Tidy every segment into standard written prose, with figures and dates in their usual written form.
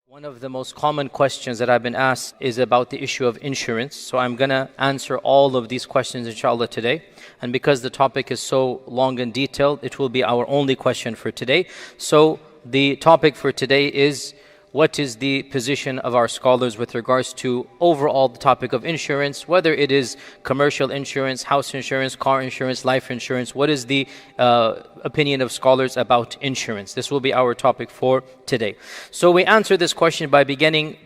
One of the most common questions that I've been asked is about the issue of insurance. So I'm going to answer all of these questions inshallah today. And because the topic is so long and detailed, it will be our only question for today. So the topic for today is, what is the position of our scholars with regards to overall the topic of insurance, whether it is commercial insurance, house insurance, car insurance, life insurance. What is the opinion of scholars about insurance? This will be our topic for today. So we answer this question by beginning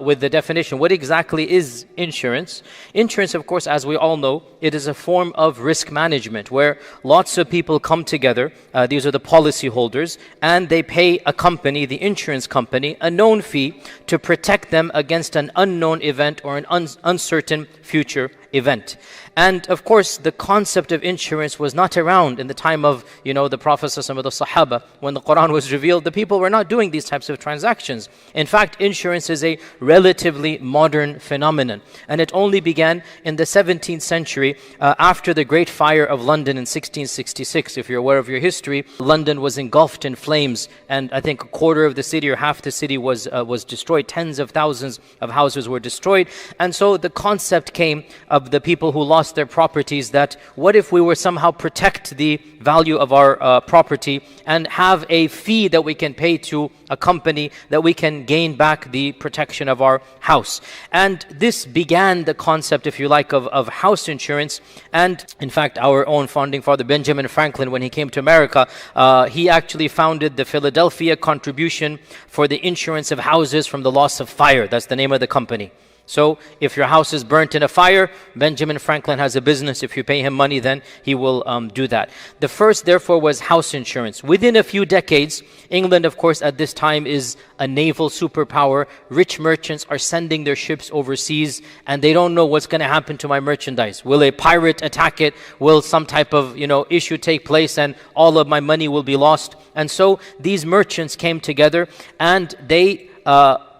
with the definition. What exactly is insurance? Insurance, of course, as we all know, it is a form of risk management where lots of people come together. These are the policy holders, and they pay a company, the insurance company, a known fee to protect them against an unknown event or an uncertain future event. And of course, the concept of insurance was not around in the time of, the Prophet ﷺ or the Sahaba. When the Quran was revealed, the people were not doing these types of transactions. In fact, insurance is a relatively modern phenomenon. And it only began in the 17th century after the Great Fire of London in 1666. If you're aware of your history, London was engulfed in flames, and I think a quarter of the city or half the city was destroyed. Tens of thousands of houses were destroyed. And so the concept came of the people who lost their properties, that what if we were somehow protect the value of our property and have a fee that we can pay to a company that we can gain back the protection of our house. And this began the concept, if you like, of house insurance. And in fact, our own founding father Benjamin Franklin, when he came to America, he actually founded the Philadelphia Contribution for the Insurance of Houses from the Loss of Fire. That's the name of the company. So if your house is burnt in a fire, Benjamin Franklin has a business. If you pay him money, then he will do that. The first, therefore, was house insurance. Within a few decades, England, of course, at this time is a naval superpower. Rich merchants are sending their ships overseas, and they don't know what's going to happen to my merchandise. Will a pirate attack it? Will some type of issue take place, and all of my money will be lost? And so these merchants came together, and they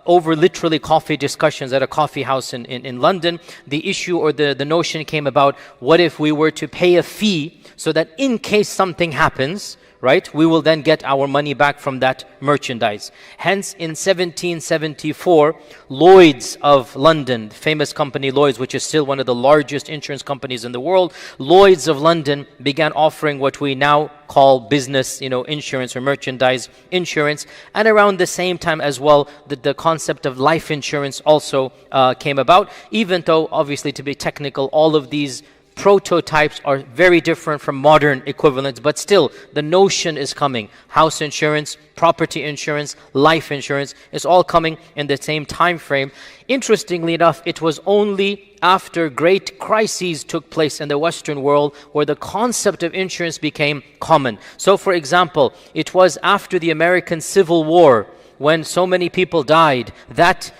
over literally coffee discussions at a coffee house in London, the issue or the notion came about, what if we were to pay a fee so that in case something happens, right, we will then get our money back from that merchandise. Hence, in 1774, Lloyd's of London, the famous company Lloyd's, which is still one of the largest insurance companies in the world, Lloyd's of London began offering what we now call business, insurance or merchandise insurance. And around the same time as well, the concept of life insurance also came about. Even though, obviously, to be technical, all of these prototypes are very different from modern equivalents, but still the notion is coming. House insurance, property insurance, life insurance is all coming in the same time frame. Interestingly enough, it was only after great crises took place in the Western world where the concept of insurance became common. So for example, it was after the American Civil War, when so many people died, that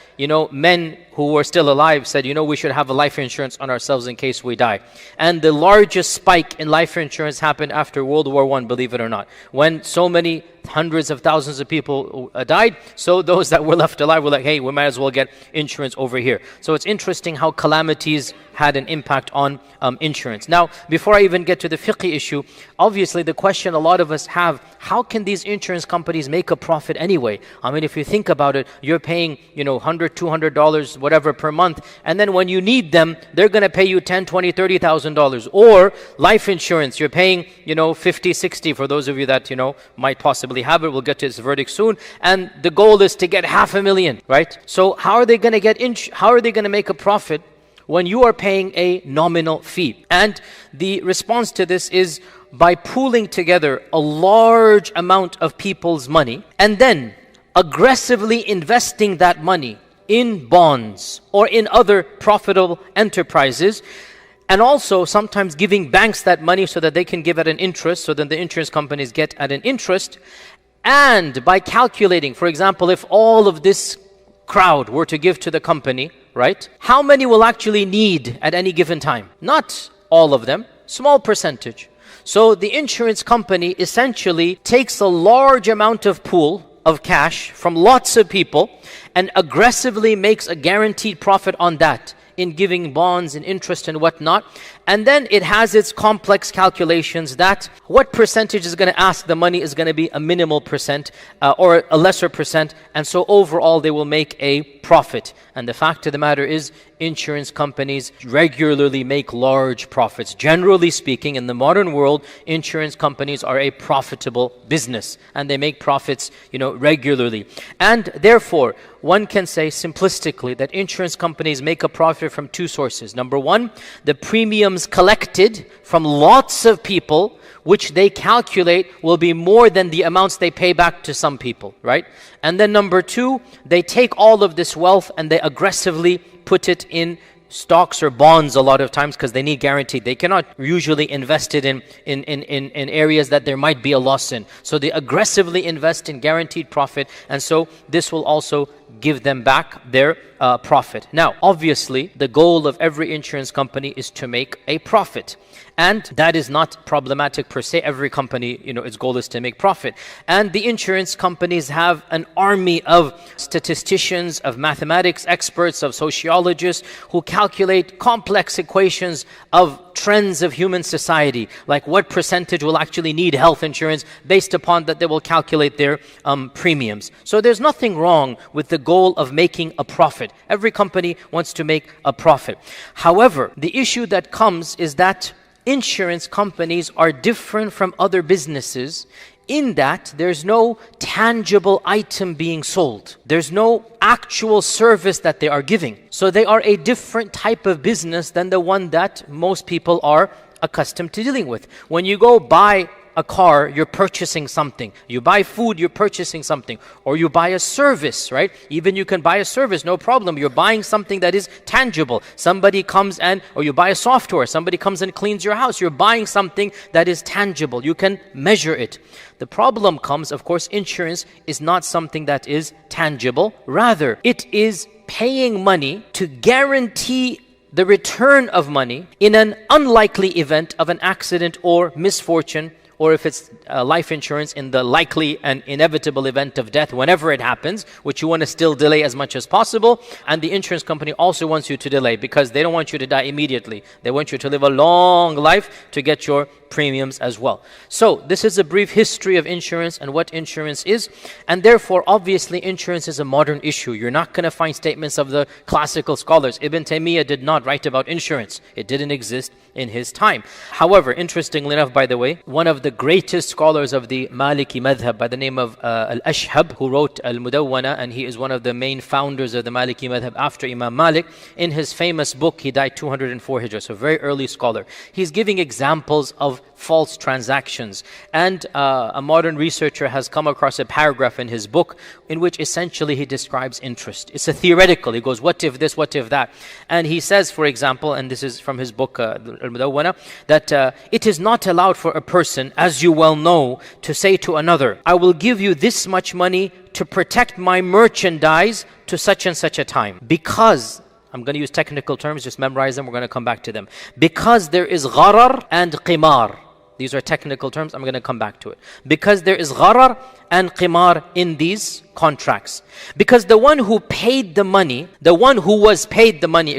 men who were still alive said, we should have a life insurance on ourselves in case we die. And the largest spike in life insurance happened after World War I, believe it or not. When so many hundreds of thousands of people died, so those that were left alive were like, hey, we might as well get insurance over here. So it's interesting how calamities had an impact on insurance. Now, before I even get to the fiqh issue, obviously the question a lot of us have, how can these insurance companies make a profit anyway? I mean, if you think about it, you're paying, $100, $200, whatever per month, and then when you need them, they're going to pay you $10,000, $20,000, $30,000. Or life insurance, you're paying, 50, 60 for those of you that, might possibly have it. We'll get to this verdict soon. And the goal is to get $500,000, right? So how are they going to make a profit when you are paying a nominal fee? And the response to this is by pooling together a large amount of people's money and then aggressively investing that money in bonds or in other profitable enterprises, and also sometimes giving banks that money so that they can give at an interest, so that the insurance companies get at an interest. And by calculating, for example, if all of this crowd were to give to the company, right, how many will actually need at any given time? Not all of them, small percentage. So the insurance company essentially takes a large amount of pool of cash from lots of people and aggressively makes a guaranteed profit on that in giving bonds and interest and whatnot. And then it has its complex calculations that what percentage is going to ask the money is going to be a minimal percent or a lesser percent. And so overall they will make a profit. And the fact of the matter is, insurance companies regularly make large profits. Generally speaking, in the modern world, insurance companies are a profitable business and they make profits, regularly. And therefore, one can say simplistically that insurance companies make a profit from two sources. Number one, the premiums collected from lots of people, which they calculate will be more than the amounts they pay back to some people, right? And then number two, they take all of this wealth and they aggressively put it in stocks or bonds a lot of times because they need guaranteed. They cannot usually invest it in areas that there might be a loss in. So they aggressively invest in guaranteed profit, and so this will also give them back their profit. Now, obviously, the goal of every insurance company is to make a profit. And that is not problematic per se. Every company, its goal is to make profit. And the insurance companies have an army of statisticians, of mathematics experts, of sociologists who calculate complex equations of trends of human society, like what percentage will actually need health insurance. Based upon that, they will calculate their premiums. So there's nothing wrong with the goal of making a profit. Every company wants to make a profit. However, the issue that comes is that insurance companies are different from other businesses in that there's no tangible item being sold. There's no actual service that they are giving. So they are a different type of business than the one that most people are accustomed to dealing with. When you go buy a car, you're purchasing something. You buy food, you're purchasing something. Or you buy a service, right? Even you can buy a service, no problem. You're buying something that is tangible. Somebody comes or you buy a software, somebody comes and cleans your house. You're buying something that is tangible. You can measure it. The problem comes, of course, insurance is not something that is tangible. Rather, it is paying money to guarantee the return of money in an unlikely event of an accident or misfortune, or if it's life insurance, in the likely and inevitable event of death, whenever it happens, which you want to still delay as much as possible. And the insurance company also wants you to delay because they don't want you to die immediately. They want you to live a long life to get your premiums as well. So this is a brief history of insurance and what insurance is. And therefore, obviously, insurance is a modern issue. You're not going to find statements of the classical scholars. Ibn Taymiyyah did not write about insurance. It didn't exist in his time. However, interestingly enough, by the way, one of the greatest scholars of the Maliki madhab by the name of Al-Ashhab, who wrote Al-Mudawwana, and he is one of the main founders of the Maliki madhab after Imam Malik. In his famous book, he died 204 Hijrah, so a very early scholar. He's giving examples of false transactions. And a modern researcher has come across a paragraph in his book in which essentially he describes interest. It's a theoretical. He goes, what if this, what if that? And he says, for example, and this is from his book, Al-Mudawwana, that it is not allowed for a person, as you well know, to say to another, I will give you this much money to protect my merchandise to such and such a time. Because, I'm going to use technical terms, just memorize them, we're going to come back to them. Because there is gharar and qimar. These are technical terms, I'm going to come back to it. Because there is gharar and qimar in these contracts. Because the one who paid the money, the one who was paid the money,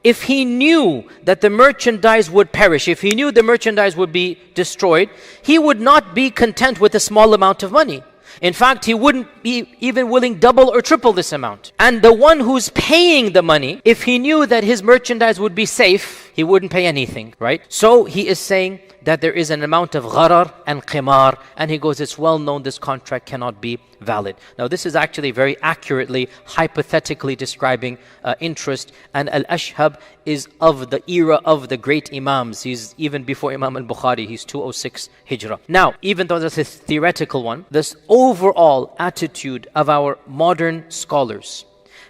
if he knew that the merchandise would perish, if he knew the merchandise would be destroyed, he would not be content with a small amount of money. In fact, he wouldn't be even willing double or triple this amount. And the one who's paying the money, if he knew that his merchandise would be safe, he wouldn't pay anything, right? So he is saying that there is an amount of gharar and qimar, and he goes, it's well known this contract cannot be valid. Now this is actually very accurately, hypothetically describing interest, and Al-Ashhab is of the era of the great Imams. He's even before Imam al-Bukhari, he's 206 Hijrah. Now, even though that's a theoretical one, this overall attitude of our modern scholars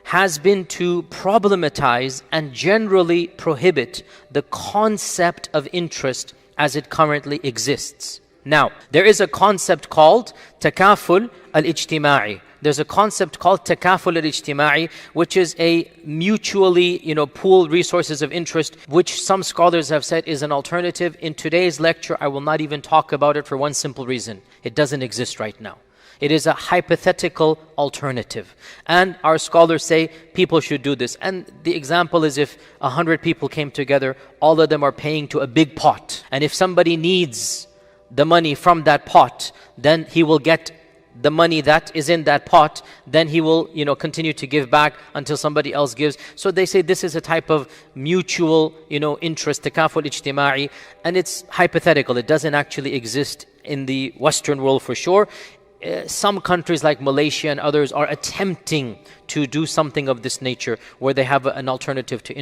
has been to problematize and generally prohibit the concept of interest as it currently exists. Now, there is a concept called takaful al-ijtima'i. There's a concept called takaful al-ijtima'i, which is a mutually, pooled resources of interest, which some scholars have said is an alternative. In today's lecture, I will not even talk about it for one simple reason. It doesn't exist right now. It is a hypothetical alternative. And our scholars say people should do this. And the example is if 100 people came together, all of them are paying to a big pot. And if somebody needs the money from that pot, then he will get the money that is in that pot, then he will, continue to give back until somebody else gives. So they say this is a type of mutual, interest, takaful ijtima'i, and it's hypothetical. It doesn't actually exist in the Western world for sure. Some countries like Malaysia and others are attempting to do something of this nature, where they have an alternative to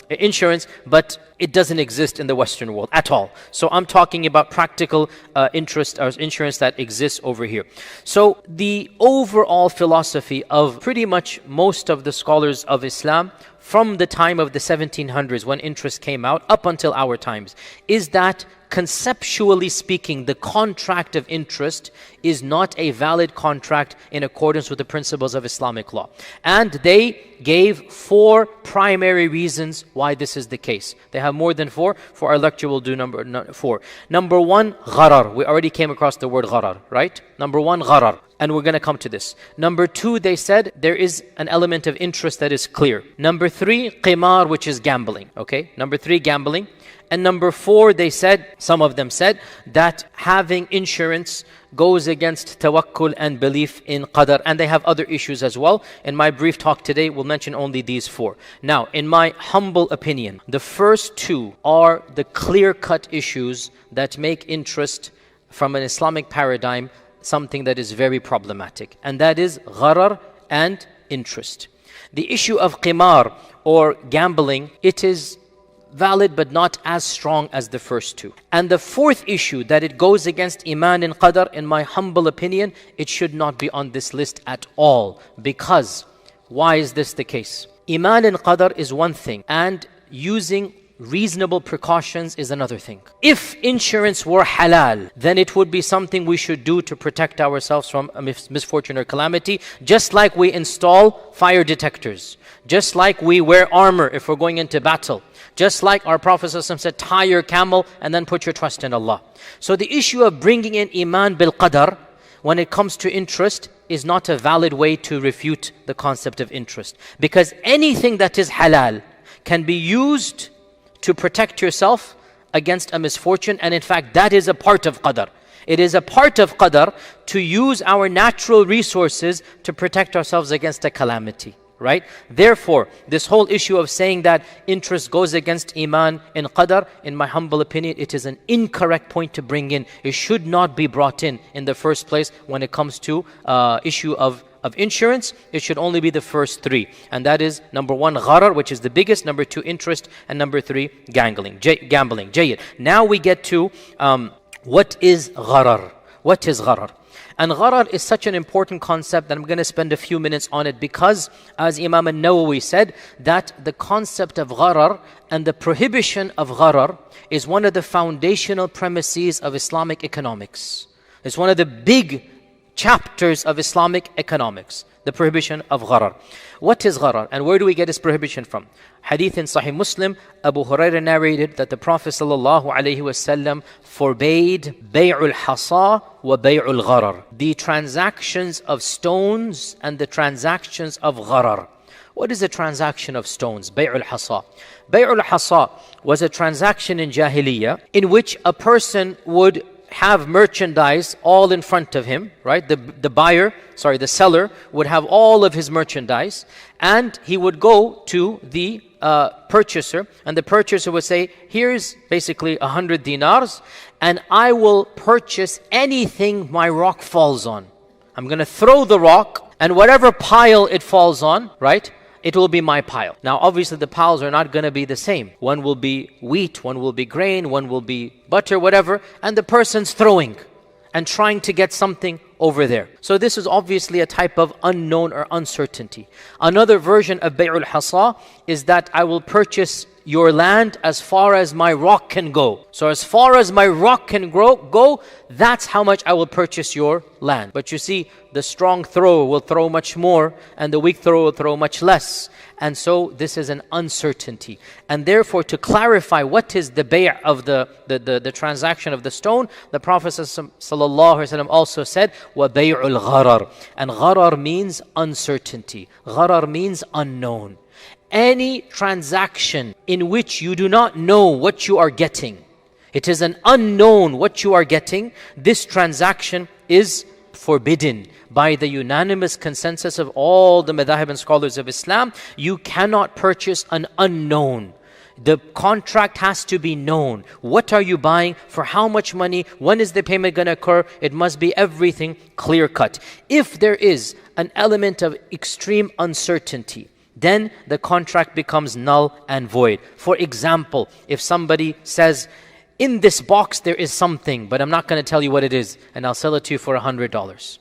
insurance, but it doesn't exist in the Western world at all. So I'm talking about practical interest or insurance that exists over here. So the overall philosophy of pretty much most of the scholars of Islam from the time of the 1700s when interest came out up until our times is that conceptually speaking, the contract of interest is not a valid contract in accordance with the principles of Islamic law. And they gave 4 primary reasons why this is the case. They have more than 4. For our lecture, we'll do number 4. Number 1, gharar. We already came across the word gharar, right? Number 1, gharar. And we're going to come to this. Number 2, they said there is an element of interest that is clear. Number 3, qimar, which is gambling. Okay? Number 3, gambling. And number 4, they said, some of them said, that having insurance goes against tawakkul and belief in qadar. And they have other issues as well. In my brief talk today, we'll mention only these 4. Now, in my humble opinion, the first 2 are the clear-cut issues that make interest from an Islamic paradigm something that is very problematic. And that is gharar and interest. The issue of qimar or gambling, it is valid but not as strong as the first 2. And the 4th issue, that it goes against iman and qadar, in my humble opinion, it should not be on this list at all. Because, why is this the case? Iman and qadar is one thing, and using reasonable precautions is another thing. If insurance were halal, then it would be something we should do to protect ourselves from a misfortune or calamity, just like we install fire detectors, just like we wear armor if we're going into battle, just like our Prophet ﷺ said, tie your camel and then put your trust in Allah. So the issue of bringing in iman bil qadar when it comes to interest is not a valid way to refute the concept of interest. Because anything that is halal can be used to protect yourself against a misfortune, and in fact that is a part of qadar. It is a part of qadar to use our natural resources to protect ourselves against a calamity, right? Therefore, this whole issue of saying that interest goes against iman in qadar, in my humble opinion, it is an incorrect point to bring in. It should not be brought in the first place when it comes to issue of insurance. It should only be the first 3. And that is number 1, gharar, which is the biggest. Number 2, interest. And number 3, gambling. Jayyid. Now we get to what is gharar? What is gharar? And gharar is such an important concept that I'm going to spend a few minutes on it, because as Imam al-Nawawi said, that the concept of gharar and the prohibition of gharar is one of the foundational premises of Islamic economics. It's one of the big chapters of Islamic economics, the prohibition of gharar. What is gharar, and where do we get its prohibition from? Hadith in Sahih Muslim, Abu Hurairah narrated that the Prophet ﷺ forbade bay'ul hasa wa bay'ul gharar, the transactions of stones and the transactions of gharar. What is a transaction of stones? Bay'ul hasa. Bay'ul hasa was a transaction in Jahiliyyah in which a person would have merchandise all in front of him, right? The seller would have all of his merchandise, and he would go to the purchaser, and the purchaser would say, here's basically 100 dinars, and I will purchase anything my rock falls on. I'm going to throw the rock, and whatever pile it falls on, right, it will be my pile. Now obviously the piles are not going to be the same. One will be wheat, one will be grain, one will be butter, whatever, and the person's throwing and trying to get something over there. So this is obviously a type of unknown or uncertainty. Another version of bay'ul hasa is that I will purchase your land as far as my rock can go. So as far as my rock can go, that's how much I will purchase your land. But you see, the strong thrower will throw much more, and the weak thrower will throw much less. And so this is an uncertainty. And therefore, to clarify what is the bay' of the transaction of the stone, the Prophet ﷺ also said, وَبَيْعُ الْغَرَرِ. And gharar means uncertainty. Gharar means unknown. Any transaction in which you do not know what you are getting, it is an unknown what you are getting, this transaction is forbidden by the unanimous consensus of all the madhahib and scholars of Islam. You cannot purchase an unknown. The contract has to be known. What are you buying? For how much money? When is the payment going to occur? It must be everything clear cut. If there is an element of extreme uncertainty, then the contract becomes null and void. For example, if somebody says, in this box there is something, but I'm not going to tell you what it is, and I'll sell it to you for $100.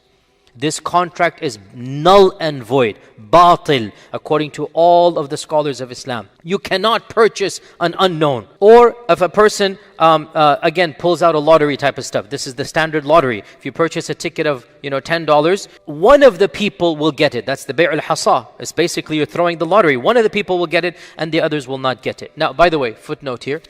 This contract is null and void, batil, according to all of the scholars of Islam. You cannot purchase an unknown. Or if a person, again, pulls out a lottery type of stuff. This is the standard lottery. If you purchase a ticket of, $10, one of the people will get it. That's the bay' al-hasa. It's basically you're throwing the lottery. One of the people will get it and the others will not get it. Now, by the way, footnote here.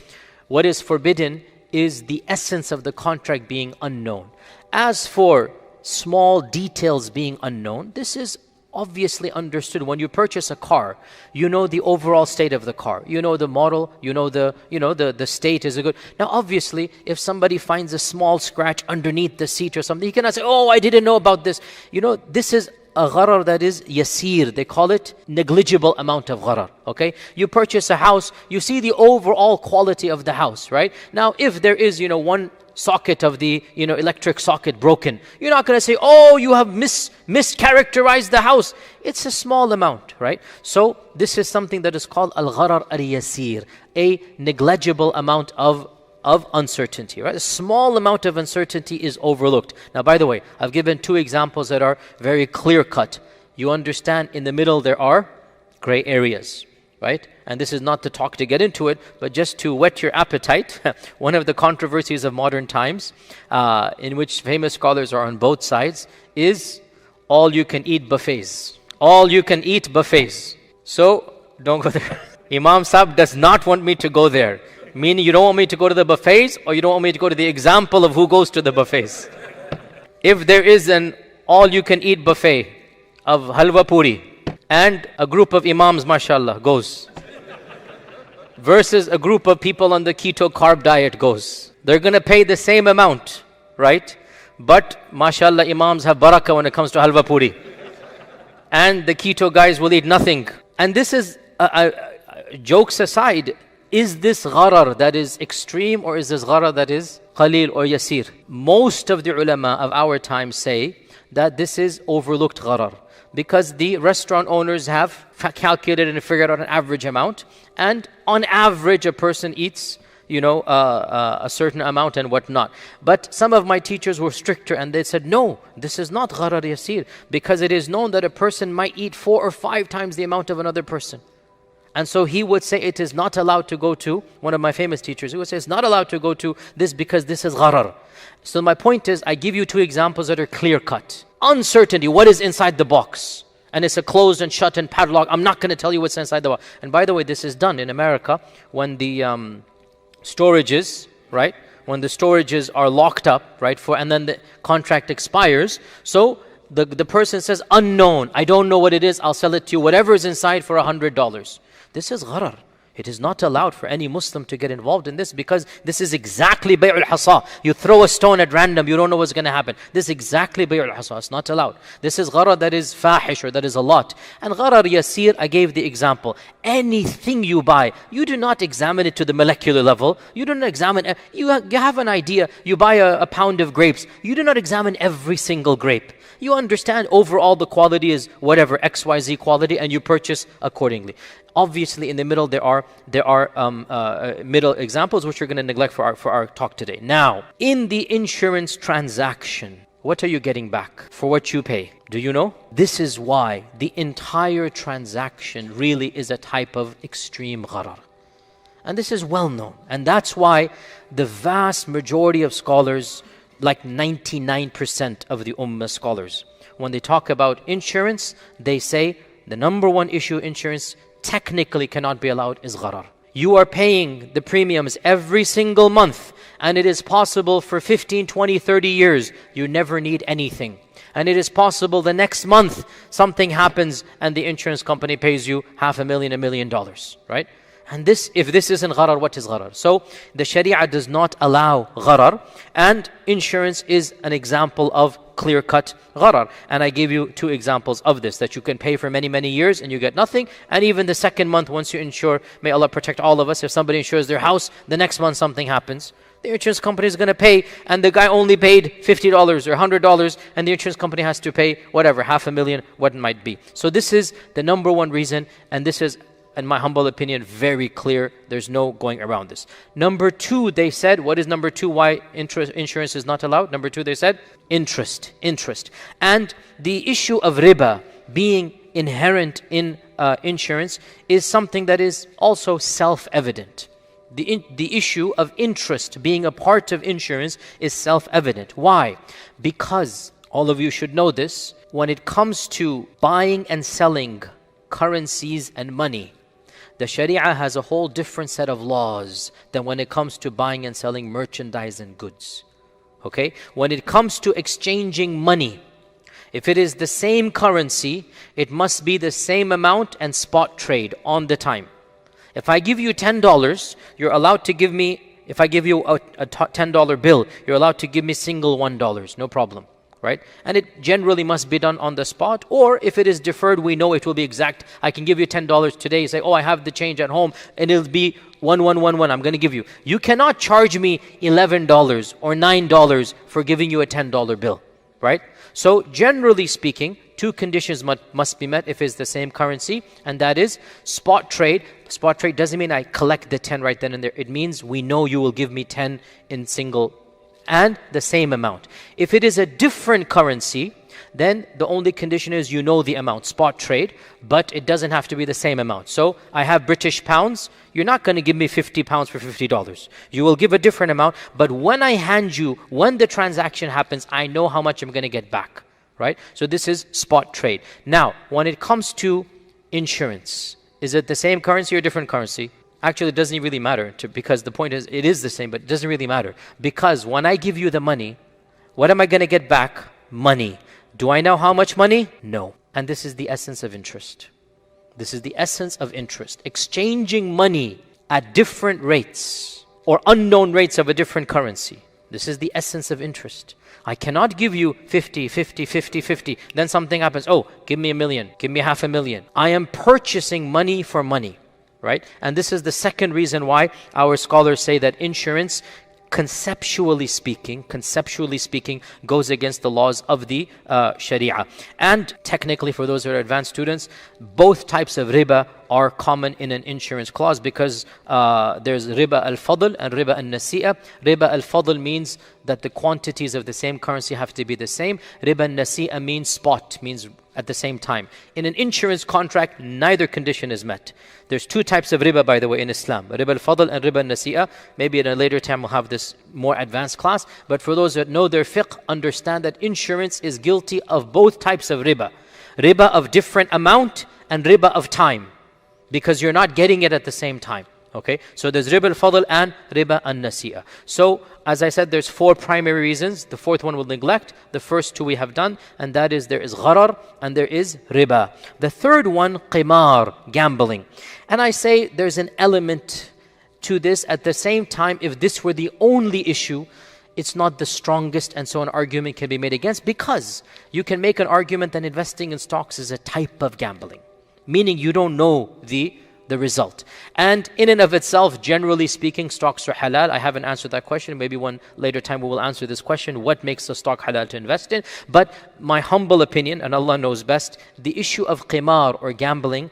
What is forbidden is the essence of the contract being unknown. As for small details being unknown, this is obviously understood. When you purchase a car, you know the overall state of the car. You know the model, the state is a good. Now obviously, if somebody finds a small scratch underneath the seat or something, he cannot say, oh, I didn't know about this. This is a gharar that is yasir. They call it negligible amount of gharar. Okay? You purchase a house, you see the overall quality of the house, right? Now, if there is, one socket of the electric socket broken, you're not going to say, oh, you have mischaracterized the house. It's a small amount, right? So this is something that is called al-gharar al-yasir, a negligible amount of uncertainty, right? A small amount of uncertainty is overlooked. Now, by the way, I've given two examples that are very clear cut. You understand, in the middle there are gray areas, right? And this is not to talk to get into it, but just to whet your appetite. One of the controversies of modern times, in which famous scholars are on both sides, is all-you-can-eat buffets. All-you-can-eat buffets. So, don't go there. Imam Sahib does not want me to go there. Meaning, you don't want me to go to the buffets, or you don't want me to go to the example of who goes to the buffets. If there is an all-you-can-eat buffet of halwa puri, and a group of imams, mashallah, goes, versus a group of people on the keto carb diet goes, they're going to pay the same amount, right? But, mashallah, imams have barakah when it comes to halwa puri. And the keto guys will eat nothing. And this is, jokes aside, is this gharar that is extreme, or is this gharar that is qalil or yasir? Most of the ulama of our time say that this is overlooked gharar, because the restaurant owners have calculated and figured out an average amount, and on average a person eats a certain amount and whatnot. But some of my teachers were stricter, and they said, no, this is not gharar yasir, because it is known that a person might eat 4 or 5 times the amount of another person. And so he would say it is not allowed to go to, one of my famous teachers, he would say it's not allowed to go to this because this is gharar. So my point is, I give you two examples that are clear cut. Uncertainty, what is inside the box? And it's a closed and shut and padlock. I'm not going to tell you what's inside the box. And by the way, this is done in America when the storages, right? When the storages are locked up, right? And then the contract expires. So the person says, unknown, I don't know what it is, I'll sell it to you, whatever is inside, for $100. This is gharar. It is not allowed for any Muslim to get involved in this, because this is exactly bay' al-hasa. You throw a stone at random, you don't know what's going to happen. This is exactly bay' al-hasa. It's not allowed. This is gharar that is fahish, or that is a lot. And gharar yasir, I gave the example. Anything you buy, you do not examine it to the molecular level. You don't examine, you have an idea. You buy a pound of grapes. You do not examine every single grape. You understand overall the quality is whatever, XYZ quality, and you purchase accordingly. Obviously, in the middle there are middle examples which we're going to neglect for our talk today. Now, in the insurance transaction, what are you getting back for what you pay? Do you know? This is why the entire transaction really is a type of extreme gharar. And this is well known. And that's why the vast majority of scholars, like 99% of the ummah scholars, when they talk about insurance, they say the number one issue insurance technically cannot be allowed is gharar. You are paying the premiums every single month, and it is possible for 15, 20, 30 years you never need anything. And it is possible the next month something happens and the insurance company pays you $500,000, $1 million, right? And this, if this isn't gharar, what is gharar? So the Sharia does not allow gharar, and insurance is an example of clear-cut gharar. And I gave you 2 examples of this, that you can pay for many, many years and you get nothing. And even the second month, once you insure, may Allah protect all of us, if somebody insures their house, the next month something happens, the insurance company is going to pay, and the guy only paid $50 or $100, and the insurance company has to pay whatever, $500,000, what it might be. So this is the number one reason, and this is, in my humble opinion, very clear. There's no going around this. Number 2, they said, what is number 2? Why insurance is not allowed? Number 2, they said, interest. And the issue of riba being inherent in insurance is something that is also self-evident. The issue of interest being a part of insurance is self-evident. Why? Because, all of you should know this, when it comes to buying and selling currencies and money, the Sharia has a whole different set of laws than when it comes to buying and selling merchandise and goods. Okay? When it comes to exchanging money, if it is the same currency, it must be the same amount and spot trade on the time. If I give you $10, you're allowed to give me, if I give you a $10 bill, you're allowed to give me single $1, no problem, right? And it generally must be done on the spot, or if it is deferred, we know it will be exact. I can give you $10 today, you say, oh, I have the change at home, and it'll be 1111, I'm going to give you. You cannot charge me $11 or $9 for giving you a $10 bill, right? So generally speaking, 2 conditions must be met if it's the same currency, and that is spot trade. Spot trade doesn't mean I collect the 10 right then and there. It means we know you will give me 10 in single and the same amount. If it is a different currency, then the only condition is you know the amount, spot trade, but it doesn't have to be the same amount. So I have British pounds, you're not going to give me 50 pounds for $50. You will give a different amount, but when I hand you, when the transaction happens, I know how much I'm going to get back, right? So this is spot trade. Now, when it comes to insurance, is it the same currency or different currency? Actually, it doesn't really matter, because the point is, it is the same, but it doesn't really matter. Because when I give you the money, what am I going to get back? Money. Do I know how much money? No. And this is the essence of interest. This is the essence of interest. Exchanging money at different rates or unknown rates of a different currency. This is the essence of interest. I cannot give you 50, 50, 50, 50. Then something happens. Oh, give me $1 million. Give me $500,000. I am purchasing money for money, right? And this is the second reason why our scholars say that insurance, conceptually speaking, goes against the laws of the Sharia. And technically, for those who are advanced students, both types of riba are common in an insurance clause, because there's riba al-fadl and riba al-nasi'a. Riba al-fadl means that the quantities of the same currency have to be the same. Riba al-nasi'a means spot, means at the same time. In an insurance contract, neither condition is met. There's 2 types of riba, by the way, in Islam. Riba al-fadl and riba al-nasi'a. Maybe at a later time we'll have this more advanced class. But for those that know their fiqh, understand that insurance is guilty of both types of riba. Riba of different amount and riba of time, because you're not getting it at the same time. Okay, so there's riba al-fadl and riba al-nasi'a. So, as I said, there's 4 primary reasons. The 4th one we'll neglect. The first 2 we have done, and that is there is gharar and there is riba. The 3rd one, qimar, gambling. And I say there's an element to this. At the same time, if this were the only issue, it's not the strongest, and so an argument can be made against, because you can make an argument that investing in stocks is a type of gambling, meaning you don't know the result. And in and of itself, generally speaking, stocks are halal. I haven't answered that question. Maybe one later time we will answer this question, what makes a stock halal to invest in? But my humble opinion, and Allah knows best, the issue of qimar or gambling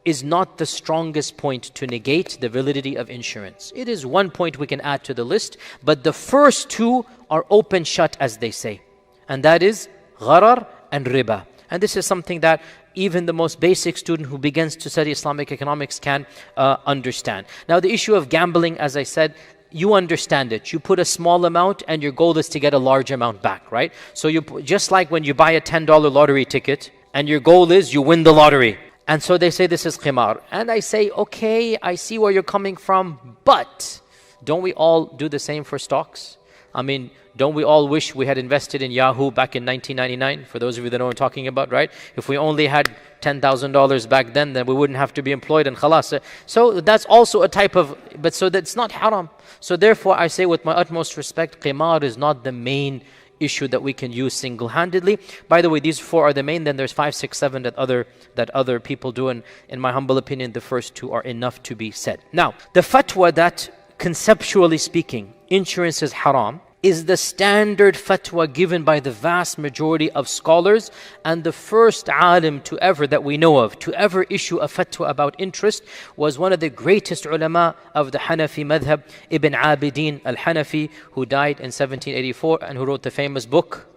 is not the strongest point to negate the validity of insurance. It is one point we can add to the list, but the first 2 are open shut, as they say. And that is gharar and riba. And this is something that even the most basic student who begins to study Islamic economics can understand. Now, the issue of gambling, as I said, you understand it. You put a small amount and your goal is to get a large amount back, right? So just like when you buy a $10 lottery ticket and your goal is you win the lottery. And so they say this is qimar. And I say, okay, I see where you're coming from, but don't we all do the same for stocks? I mean, don't we all wish we had invested in Yahoo back in 1999? For those of you that know what I'm talking about, right? If we only had $10,000 back then we wouldn't have to be employed and khalas. So that's also a type of, but so that's not haram. So therefore I say with my utmost respect, qimar is not the main issue that we can use single-handedly. By the way, these four are the main, then there's 5, 6, 7 that other people do, and in my humble opinion, the first two are enough to be said. Now, the fatwa that conceptually speaking, insurance is haram, is the standard fatwa given by the vast majority of scholars, and the first alim to ever, that we know of, to ever issue a fatwa about interest was one of the greatest ulama of the Hanafi madhab, Ibn Abidin al-Hanafi, who died in 1784 and who wrote the famous book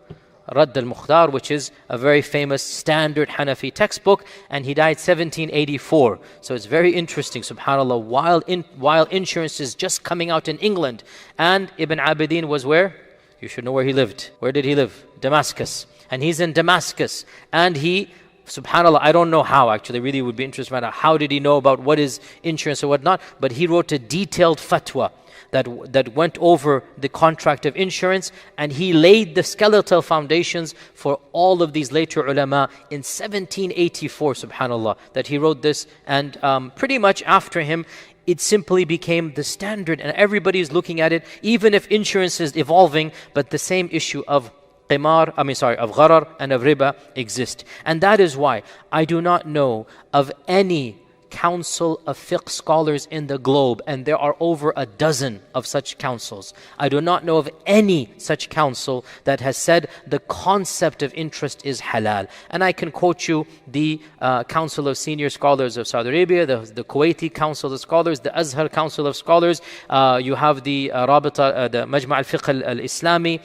Radd al-Mukhtar, which is a very famous standard Hanafi textbook, and he died 1784. So it's very interesting, subhanAllah, while insurance is just coming out in England, and Ibn Abidin was where? You should know where he lived. Where did he live? Damascus. And he's in Damascus, and he, subhanAllah, I don't know how, actually, really would be interested about how did he know about what is insurance or whatnot, but he wrote a detailed fatwa that went over the contract of insurance, and he laid the skeletal foundations for all of these later ulama in 1784, subhanAllah, that he wrote this, and pretty much after him, it simply became the standard, and everybody is looking at it, even if insurance is evolving, but the same issue of qimar, of gharar and of riba exist. And that is why I do not know of any council of fiqh scholars in the globe, and there are over a dozen of such councils. I do not know of any such council that has said the concept of interest is halal. And I can quote you the Council of Senior Scholars of Saudi Arabia, the Kuwaiti Council of Scholars, the Azhar Council of Scholars, you have the Rabita, the Majma' al-Fiqh al-Islami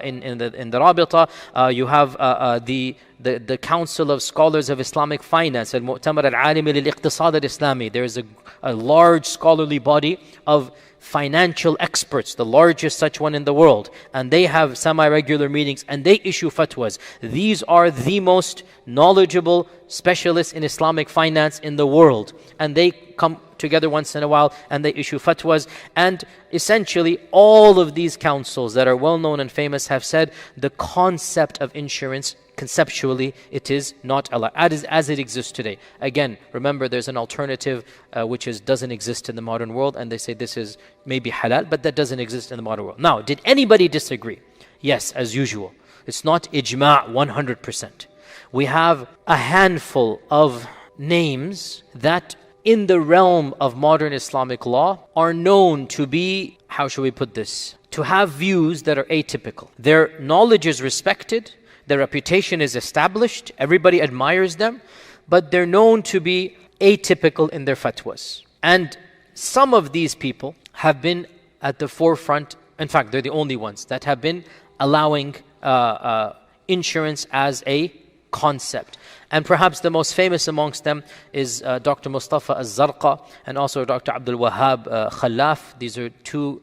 in the Rabita, you have the Council of Scholars of Islamic Finance, Al-Mu'tamar Al-Alimi Lil-Iqtisad Al-Islami. There is a large scholarly body of financial experts, the largest such one in the world, and they have semi-regular meetings and they issue fatwas. These are the most knowledgeable specialists in Islamic finance in the world, and they come together once in a while and they issue fatwas. And essentially all of these councils that are well known and famous have said the concept of insurance, conceptually, it is not allowed as it exists today. Again, remember, there's an alternative which doesn't exist in the modern world, and they say this is maybe halal, but that doesn't exist in the modern world. Now, did anybody disagree? Yes, as usual. It's not ijma' 100%. We have a handful of names that in the realm of modern Islamic law are known to be, how should we put this, to have views that are atypical. Their knowledge is respected, their reputation is established, everybody admires them, but they're known to be atypical in their fatwas. And some of these people have been at the forefront, in fact, they're the only ones that have been allowing insurance as a concept. And perhaps the most famous amongst them is Dr. Mustafa al-Zarqa and also Dr. Abdul Wahab Khalaf. These are two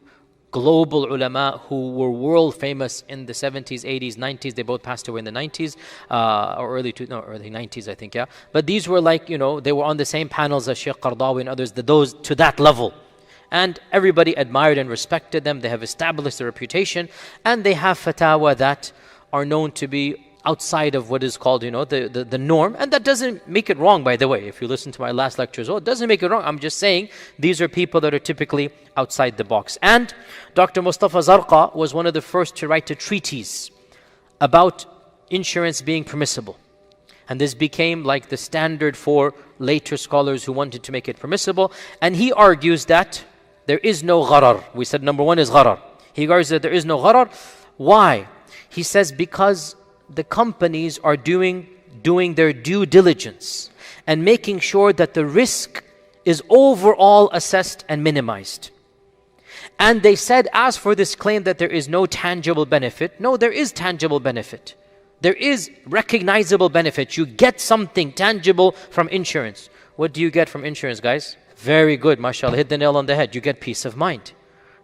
global ulama who were world famous in the 70s, 80s, 90s. They both passed away in the 90s, or early 90s, I think, yeah. But these were like, they were on the same panels as Sheikh Qardawi and others, those to that level. And everybody admired and respected them. They have established their reputation, and they have fatwa that are known to be outside of what is called, the norm. And that doesn't make it wrong, by the way. If you listen to my last lecture as well, it doesn't make it wrong. I'm just saying these are people that are typically outside the box. And Dr. Mustafa Zarqa was one of the first to write a treatise about insurance being permissible. And this became like the standard for later scholars who wanted to make it permissible. And he argues that there is no gharar. We said number one is gharar. He argues that there is no gharar. Why? He says because the companies are doing their due diligence and making sure that the risk is overall assessed and minimized. And they said, as for this claim that there is no tangible benefit, no, there is tangible benefit. There is recognizable benefit. You get something tangible from insurance. What do you get from insurance, guys? Very good, mashallah, hit the nail on the head. You get peace of mind.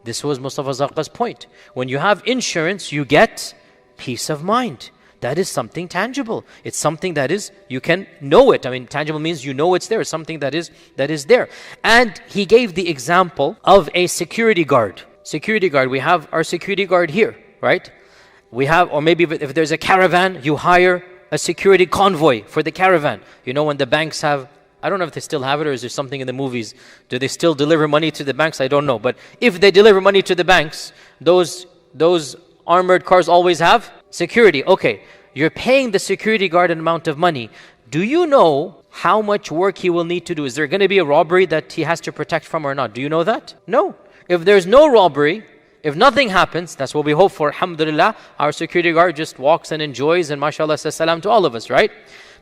This was Mustafa Zarqa's point. When you have insurance, you get peace of mind. That is something tangible. It's something that is, you can know it. I mean, tangible means you know it's there. It's something that is there. And he gave the example of a security guard. Security guard, we have our security guard here, right? We have, or maybe if there's a caravan, you hire a security convoy for the caravan. You know, when the banks have, I don't know if they still have it or is there something in the movies. Do they still deliver money to the banks? I don't know. But if they deliver money to the banks, those armored cars always have security. Okay, you're paying the security guard an amount of money. Do you know how much work he will need to do? Is there going to be a robbery that he has to protect from or not? Do you know that? No. If there's no robbery, if nothing happens, that's what we hope for. Alhamdulillah, our security guard just walks and enjoys and mashallah says salam to all of us, right?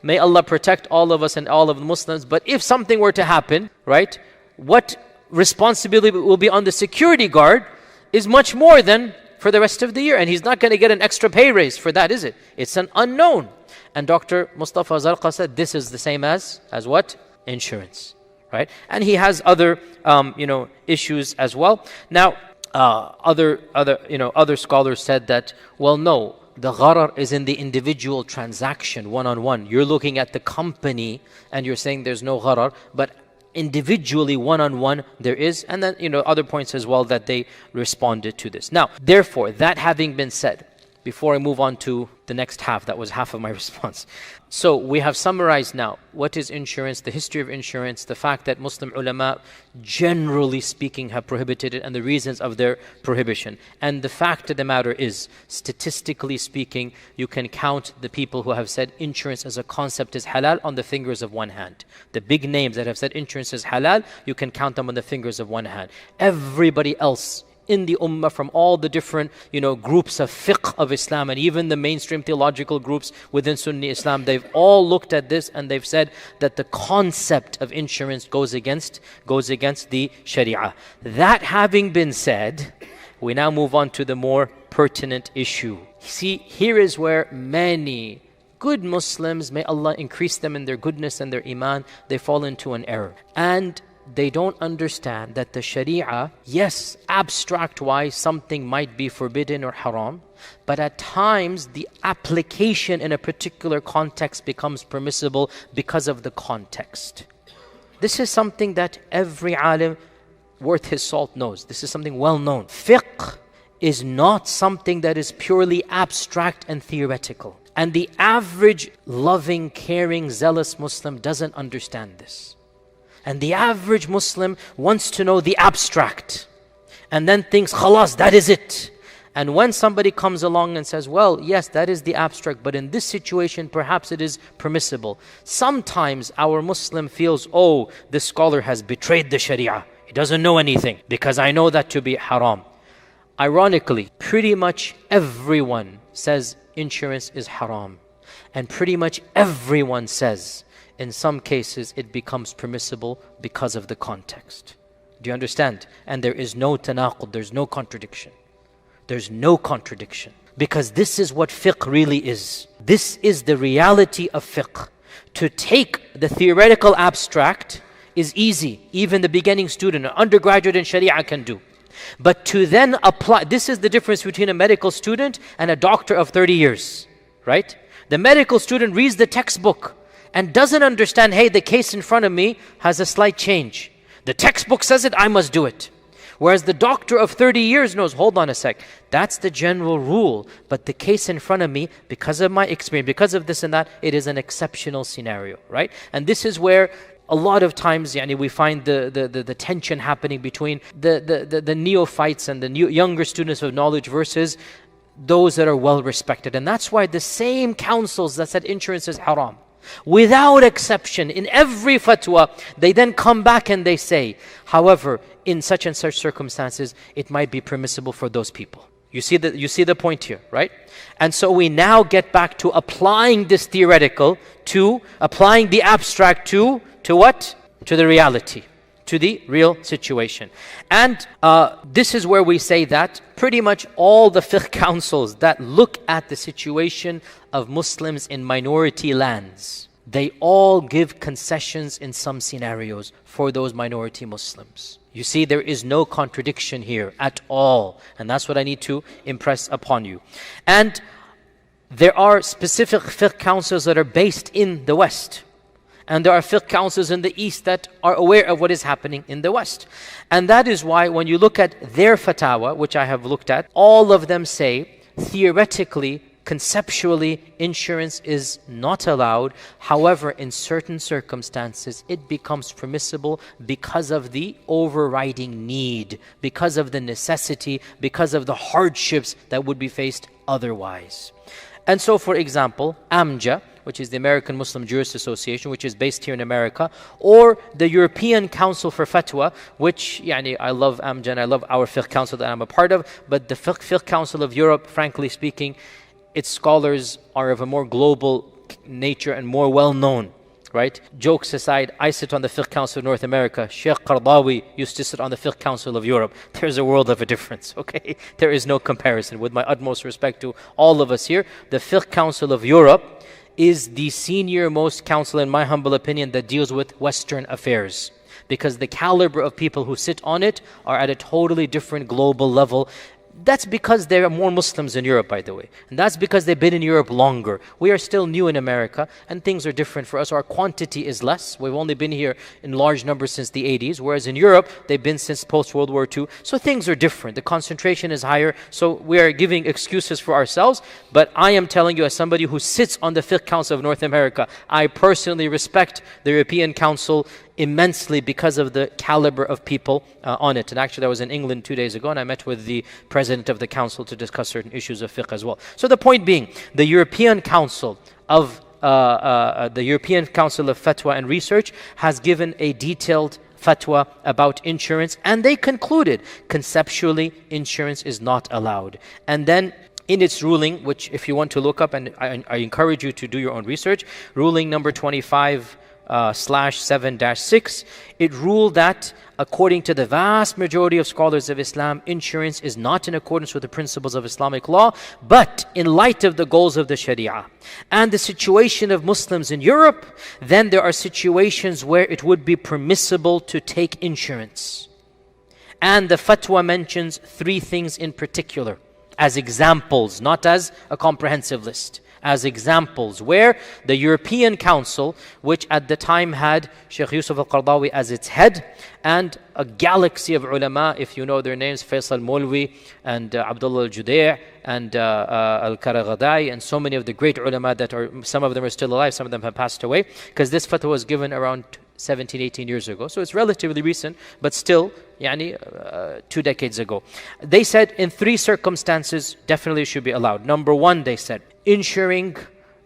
May Allah protect all of us and all of the Muslims. But if something were to happen, right, what responsibility will be on the security guard is much more than for the rest of the year. And he's not going to get an extra pay raise for that, is it? It's an unknown. And Dr. Mustafa Zarqa said this is the same as what? Insurance, right? And he has other, issues as well. Now, other scholars said that, well, no, the gharar is in the individual transaction, one-on-one. You're looking at the company and you're saying there's no gharar, but individually, one-on-one, there is. And then, other points as well that they responded to this. Now, therefore, that having been said, before I move on to the next half, that was half of my response. So we have summarized now what is insurance, the history of insurance, the fact that Muslim ulama, generally speaking, have prohibited it and the reasons of their prohibition. And the fact of the matter is, statistically speaking, you can count the people who have said insurance as a concept is halal on the fingers of one hand. The big names that have said insurance is halal, you can count them on the fingers of one hand. Everybody else in the ummah from all the different, groups of fiqh of Islam and even the mainstream theological groups within Sunni Islam, they've all looked at this and they've said that the concept of insurance goes against the Sharia. That having been said, we now move on to the more pertinent issue. See, here is where many good Muslims, may Allah increase them in their goodness and their iman, they fall into an error. And they don't understand that the Sharia, yes, abstract-wise, something might be forbidden or haram, but at times the application in a particular context becomes permissible because of the context. This is something that every alim worth his salt knows. This is something well known. Fiqh is not something that is purely abstract and theoretical. And the average loving, caring, zealous Muslim doesn't understand this. And the average Muslim wants to know the abstract and then thinks, khalas, that is it. And when somebody comes along and says, well, yes, that is the abstract, but in this situation, perhaps it is permissible. Sometimes our Muslim feels, oh, this scholar has betrayed the Sharia. He doesn't know anything because I know that to be haram. Ironically, pretty much everyone says insurance is haram. And pretty much everyone says, in some cases, it becomes permissible because of the context. Do you understand? And there is no tanaqud, there's no contradiction. There's no contradiction. Because this is what fiqh really is. This is the reality of fiqh. To take the theoretical abstract is easy. Even the beginning student, an undergraduate in Sharia can do. But to then apply, this is the difference between a medical student and a doctor of 30 years. Right? The medical student reads the textbook and doesn't understand, hey, the case in front of me has a slight change. The textbook says it, I must do it. Whereas the doctor of 30 years knows, hold on a sec, that's the general rule. But the case in front of me, because of my experience, because of this and that, it is an exceptional scenario, right? And this is where a lot of times we find the tension happening between the neophytes and the younger students of knowledge versus those that are well respected. And that's why the same councils that said insurance is haram, without exception, in every fatwa, they then come back and they say, however, in such and such circumstances, it might be permissible for those people. You see the point here, right? And so we now get back to applying this theoretical to applying the abstract to what? To the reality, to the real situation. And this is where we say that pretty much all the fiqh councils that look at the situation of Muslims in minority lands, they all give concessions in some scenarios for those minority Muslims. You see, there is no contradiction here at all. And that's what I need to impress upon you. And There are specific fiqh councils that are based in the West. And there are fiqh councils in the East that are aware of what is happening in the West. And that is why when you look at their fatwa, which I have looked at, all of them say, theoretically, conceptually, insurance is not allowed. However, in certain circumstances, it becomes permissible because of the overriding need, because of the necessity, because of the hardships that would be faced otherwise. And so, for example, AMJA, which is the American Muslim Jurists Association, which is based here in America, or the European Council for Fatwa, which, I love AMJA and I love our fiqh council that I'm a part of, but the fiqh council of Europe, frankly speaking, its scholars are of a more global nature and more well-known, right? Jokes aside, I sit on the fiqh council of North America. Sheikh Qadhi used to sit on the fiqh council of Europe. There's a world of a difference, okay? There is no comparison. With my utmost respect to all of us here, the fiqh council of Europe is the senior most council, in my humble opinion, that deals with Western affairs. Because the caliber of people who sit on it are at a totally different global level. That's because there are more Muslims in Europe, by the way. And that's because they've been in Europe longer. We are still new in America, and things are different for us. Our quantity is less. We've only been here in large numbers since the 80s, whereas in Europe, they've been since post-World War II. So things are different. The concentration is higher. So we are giving excuses for ourselves. But I am telling you, as somebody who sits on the Fiqh Council of North America, I personally respect the European Council immensely because of the caliber of people on it. And actually I was in England 2 days ago and I met with the president of the council to discuss certain issues of fiqh as well. So the point being, the European Council of Fatwa and Research has given a detailed fatwa about insurance, and they concluded conceptually insurance is not allowed. And then in its ruling, which if you want to look up, and I encourage you to do your own research, ruling number 25/7-6, it ruled that according to the vast majority of scholars of Islam, insurance is not in accordance with the principles of Islamic law, but in light of the goals of the Sharia and the situation of Muslims in Europe, then there are situations where it would be permissible to take insurance. And the fatwa mentions 3 things in particular as examples, not as a comprehensive list. As examples where the European Council, which at the time had Sheikh Yusuf al-Qaradawi as its head, and a galaxy of ulama, if you know their names, Faisal Molwi and Abdullah al-Judai and al-Karaghadai, and so many of the great ulama that are, some of them are still alive, some of them have passed away, because this fatwa was given around 17, 18 years ago. So it's relatively recent, but still, 2 decades ago. They said in 3 circumstances, definitely should be allowed. Number 1, they said, insuring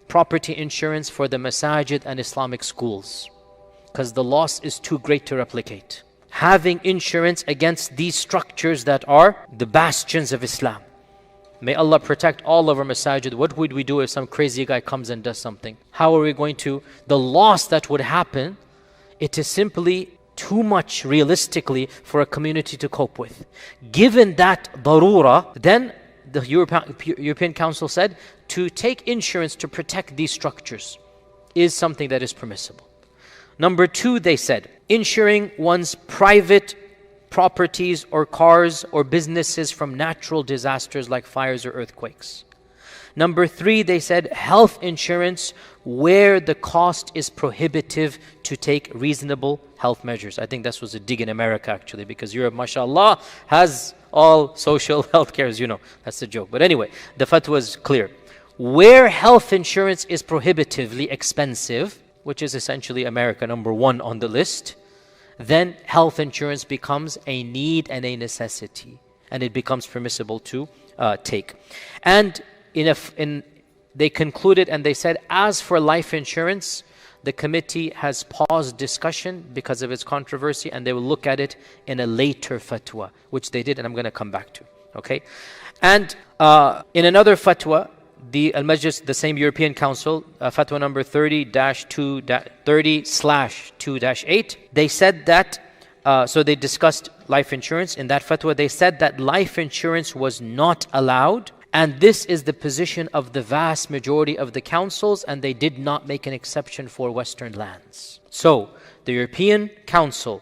property insurance for the masajid and Islamic schools, because the loss is too great to replicate. Having insurance against these structures that are the bastions of Islam. May Allah protect all of our masajid. What would we do if some crazy guy comes and does something? How are we going to, the loss that would happen, it is simply too much realistically for a community to cope with. Given that darura, then the European Council said to take insurance to protect these structures is something that is permissible. Number 2, they said, insuring one's private properties or cars or businesses from natural disasters like fires or earthquakes. Number 3, they said health insurance where the cost is prohibitive to take reasonable health measures. I think this was a dig in America actually, because Europe, mashallah, has all social health care, as you know. That's the joke. But anyway, the fatwa is clear. Where health insurance is prohibitively expensive, which is essentially America, number 1 on the list, then health insurance becomes a need and a necessity, and it becomes permissible to take. And they concluded and they said, as for life insurance, the committee has paused discussion because of its controversy, and they will look at it in a later fatwa, which they did, and I'm going to come back to. Okay? And in another fatwa, the Al-Majlis, the same European Council, fatwa number 30/2-8, they said that, so they discussed life insurance. In that fatwa, they said that life insurance was not allowed. And this is the position of the vast majority of the councils, and they did not make an exception for Western lands. So, the European Council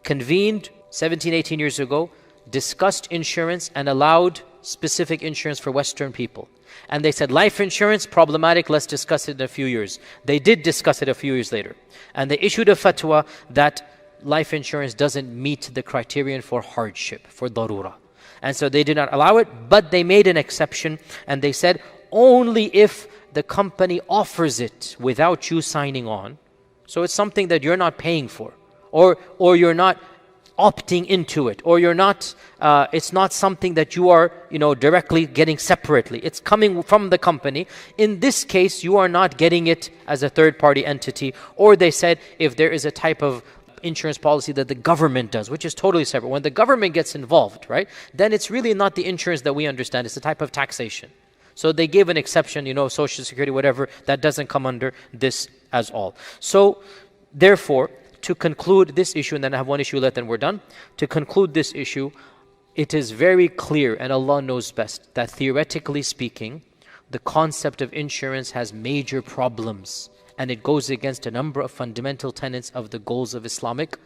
convened 17, 18 years ago, discussed insurance and allowed specific insurance for Western people. And they said, life insurance, problematic, let's discuss it in a few years. They did discuss it a few years later. And they issued a fatwa that life insurance doesn't meet the criterion for hardship, for darura. And so they did not allow it, but they made an exception. And they said, only if the company offers it without you signing on. So it's something that you're not paying for, or you're not opting into it, or you're not, it's not something that you are, directly getting separately. It's coming from the company. In this case, you are not getting it as a third-party entity. Or they said, if there is a type of insurance policy that the government does, which is totally separate. When the government gets involved, right, then it's really not the insurance that we understand. It's a type of taxation. So they gave an exception, Social Security, whatever, that doesn't come under this as all. So, therefore, to conclude this issue, and then I have one issue left and we're done. To conclude this issue, it is very clear, and Allah knows best, that theoretically speaking, the concept of insurance has major problems, and it goes against a number of fundamental tenets of the goals of Islamic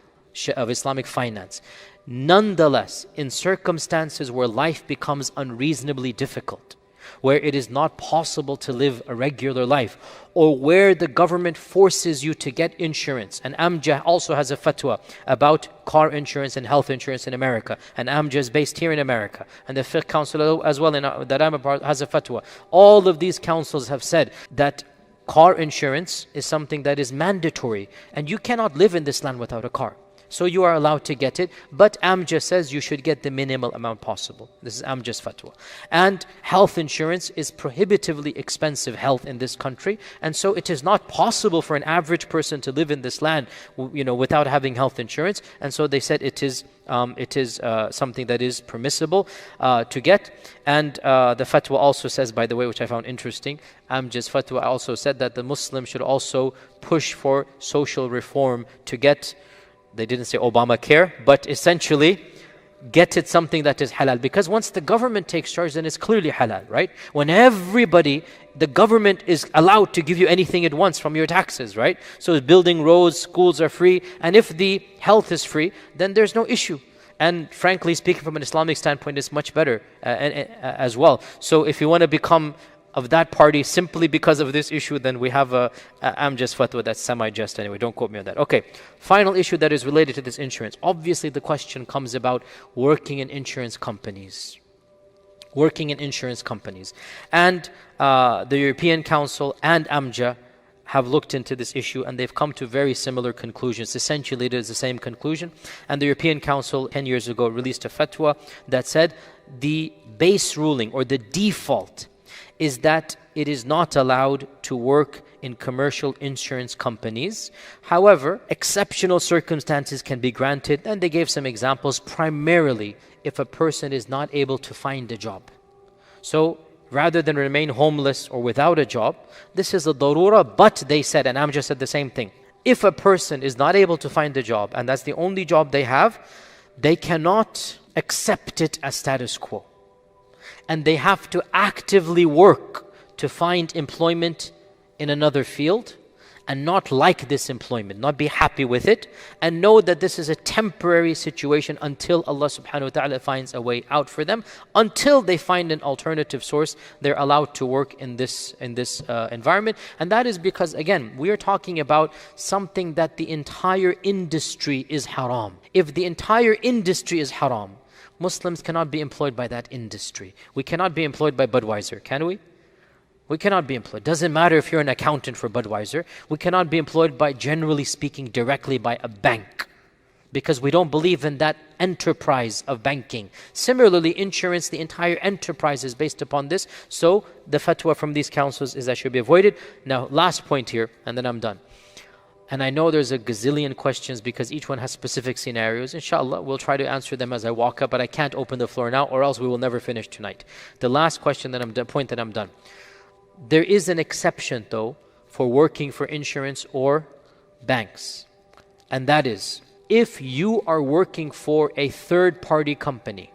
finance. Nonetheless, in circumstances where life becomes unreasonably difficult, where it is not possible to live a regular life, or where the government forces you to get insurance. And Amjad also has a fatwa about car insurance and health insurance in America. And Amjad is based here in America. And the Fiqh Council as well, that I'm a part, has a fatwa. All of these councils have said that car insurance is something that is mandatory. And you cannot live in this land without a car. So you are allowed to get it, but Amjad says you should get the minimal amount possible. This is Amjad's fatwa. And health insurance is prohibitively expensive health in this country, and so it is not possible for an average person to live in this land, without having health insurance. And so they said it is something that is permissible to get. And the fatwa also says, by the way, which I found interesting, Amjad's fatwa also said that the Muslim should also push for social reform to get, they didn't say Obamacare, but essentially get it something that is halal. Because once the government takes charge, then it's clearly halal, right? When the government is allowed to give you anything it wants from your taxes, right? So building roads, schools are free, and if the health is free, then there's no issue. And frankly speaking, from an Islamic standpoint, it's much better as well. So if you want to become of that party simply because of this issue, then we have Amjad's fatwa that's semi-just anyway. Don't quote me on that. Okay, final issue that is related to this insurance. Obviously, the question comes about working in insurance companies. And the European Council and Amjad have looked into this issue, and they've come to very similar conclusions. Essentially, it is the same conclusion. And the European Council 10 years ago released a fatwa that said the base ruling or the default is that it is not allowed to work in commercial insurance companies. However, exceptional circumstances can be granted, and they gave some examples, primarily if a person is not able to find a job. So rather than remain homeless or without a job, this is a darura, but they said, and Amjad said the same thing, if a person is not able to find a job, and that's the only job they have, they cannot accept it as status quo. And they have to actively work to find employment in another field and not like this employment, not be happy with it, and know that this is a temporary situation until Allah subhanahu wa ta'ala finds a way out for them. Until they find an alternative source, they're allowed to work in this environment. And that is because, again, we are talking about something that the entire industry is haram. If the entire industry is haram, Muslims cannot be employed by that industry. We cannot be employed by Budweiser, can we? We cannot be employed. Doesn't matter if you're an accountant for Budweiser. We cannot be employed by, generally speaking, directly by a bank, because we don't believe in that enterprise of banking. Similarly, insurance, the entire enterprise is based upon this. So the fatwa from these councils is that should be avoided. Now, last point here, and then I'm done. And I know there's a gazillion questions because each one has specific scenarios. Inshallah, we'll try to answer them as I walk up, but I can't open the floor now or else we will never finish tonight. The last question that I'm done, point that I'm done. There is an exception though for working for insurance or banks. And that is, if you are working for a third-party company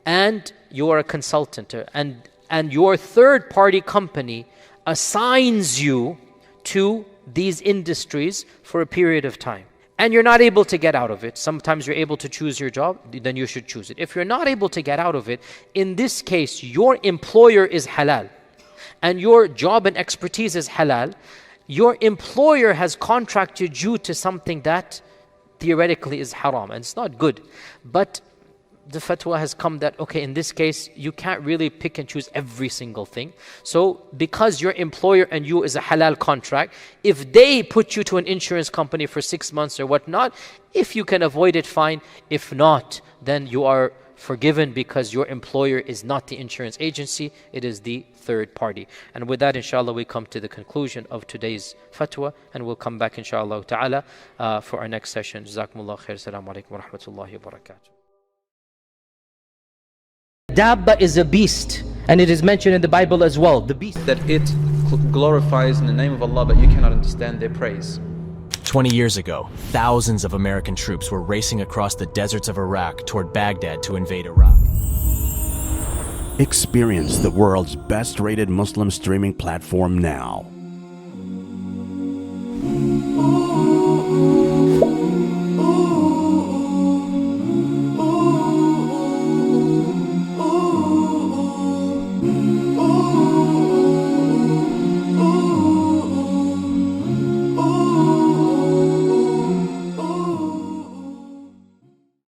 and you are a consultant and your third-party company assigns you to these industries for a period of time, and you're not able to get out of it, sometimes you're able to choose your job, then you should choose it. If you're not able to get out of it, in this case, your employer is halal, and your job and expertise is halal. Your employer has contracted you to something that theoretically is haram, and it's not good. But the fatwa has come that, okay, in this case, you can't really pick and choose every single thing. So because your employer and you is a halal contract, if they put you to an insurance company for 6 months or whatnot, if you can avoid it, fine. If not, then you are forgiven, because your employer is not the insurance agency, it is the third party. And with that, inshallah, we come to the conclusion of today's fatwa, and we'll come back, inshallah ta'ala, for our next session. Jazakumullah khair. Assalamu alaikum wa rahmatullahi wa barakatuh. Dabba is a beast, and it is mentioned in the Bible as well. The beast that it glorifies in the name of Allah, but you cannot understand their praise. 20 years ago, thousands of American troops were racing across the deserts of Iraq toward Baghdad to invade Iraq. Experience the world's best-rated Muslim streaming platform now.